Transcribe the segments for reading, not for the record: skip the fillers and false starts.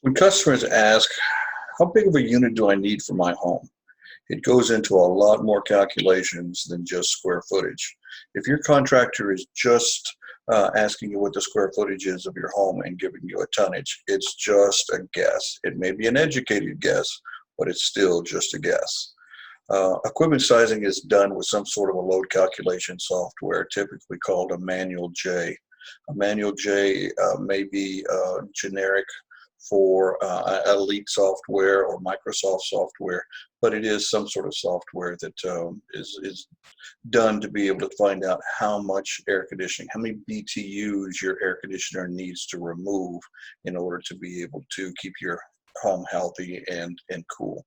When customers ask, how big of a unit do I need for my home? It goes into a lot more calculations than just square footage. If your contractor is just asking you what the square footage is of your home and giving you a tonnage, it's just a guess. It may be an educated guess, but it's still just a guess. Equipment sizing is done with some sort of a load calculation software, typically called a manual J. A manual J may be generic for Elite software or Microsoft software, but it is some sort of software that is done to be able to find out how much air conditioning, how many BTUs your air conditioner needs to remove in order to be able to keep your home healthy and cool.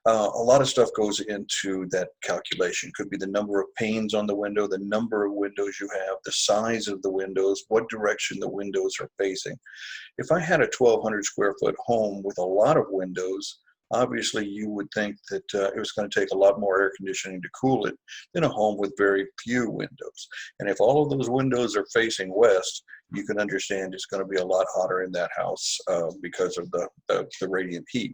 A lot of stuff goes into that calculation. Could be the number of panes on the window, the number of windows you have, the size of the windows, what direction the windows are facing. If I had a 1,200 square foot home with a lot of windows, obviously you would think that it was going to take a lot more air conditioning to cool it than a home with very few windows. And if all of those windows are facing west, you can understand it's going to be a lot hotter in that house because of the radiant heat.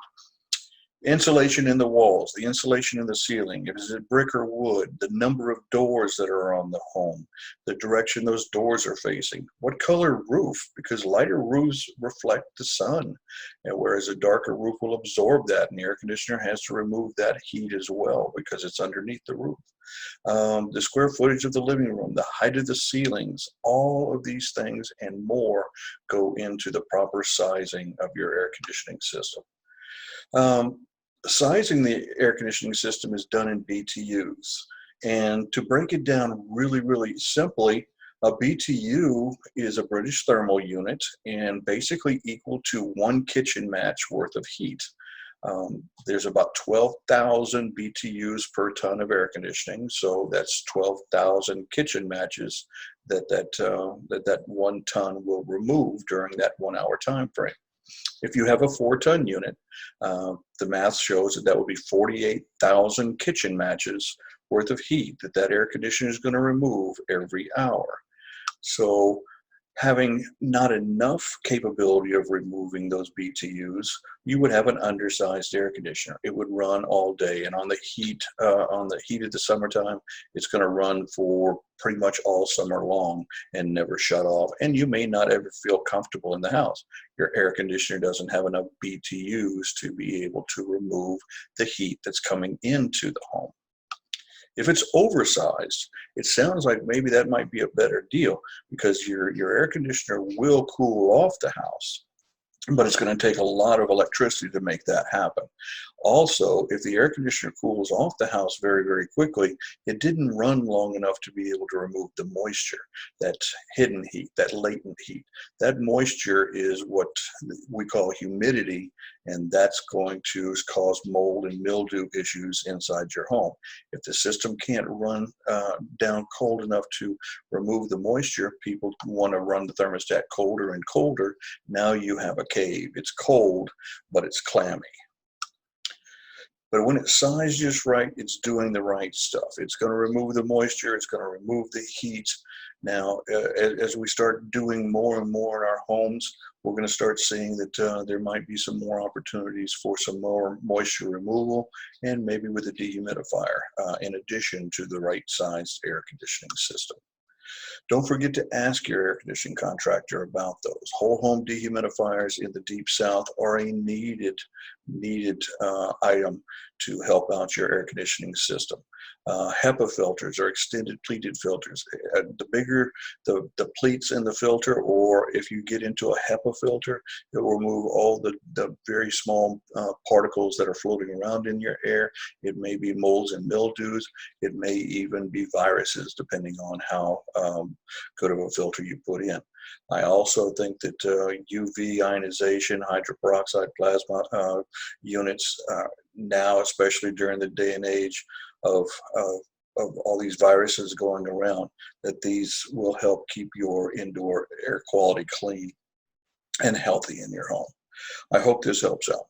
Insulation in the walls, the insulation in the ceiling, if it's brick or wood, the number of doors that are on the home, the direction those doors are facing, what color roof, because lighter roofs reflect the sun, and whereas a darker roof will absorb that, and the air conditioner has to remove that heat as well because it's underneath the roof. The square footage of the living room, the height of the ceilings, all of these things and more go into the proper sizing of your air conditioning system. Sizing the air conditioning system is done in BTUs. And to break it down really, really simply, a BTU is a British thermal unit and basically equal to one kitchen match worth of heat. There's about 12,000 BTUs per ton of air conditioning, so that's 12,000 kitchen matches that 1 ton will remove during that 1 hour time frame. If you have a 4-ton unit, the math shows that would be 48,000 kitchen matches worth of heat that air conditioner is going to remove every hour. So having not enough capability of removing those BTUs, you would have an undersized air conditioner. It would run all day, and on the heat of the summertime, it's going to run for pretty much all summer long and never shut off. And you may not ever feel comfortable in the house. Your air conditioner doesn't have enough BTUs to be able to remove the heat that's coming into the home. If it's oversized, it sounds like maybe that might be a better deal because your air conditioner will cool off the house, but it's going to take a lot of electricity to make that happen. Also, if the air conditioner cools off the house very, very quickly, it didn't run long enough to be able to remove the moisture, that hidden heat, that latent heat. That moisture is what we call humidity, and that's going to cause mold and mildew issues inside your home. If the system can't run down cold enough to remove the moisture, people want to run the thermostat colder and colder. Now you have a cave. It's cold, but it's clammy. But when it's sized just right, it's doing the right stuff. It's going to remove the moisture. It's going to remove the heat. Now, as we start doing more and more in our homes, we're going to start seeing that there might be some more opportunities for some more moisture removal, and maybe with a dehumidifier in addition to the right sized air conditioning system. Don't forget to ask your air conditioning contractor about those. Whole home dehumidifiers in the Deep South are a needed item to help out your air conditioning system. HEPA filters or extended pleated filters. The bigger the pleats in the filter, or if you get into a HEPA filter, it will remove all the very small particles that are floating around in your air. It may be molds and mildews. It may even be viruses, depending on how good of a filter you put in. I also think that UV ionization, hydroperoxide plasma units, now, especially during the day and age of all these viruses going around, that these will help keep your indoor air quality clean and healthy in your home. I hope this helps out.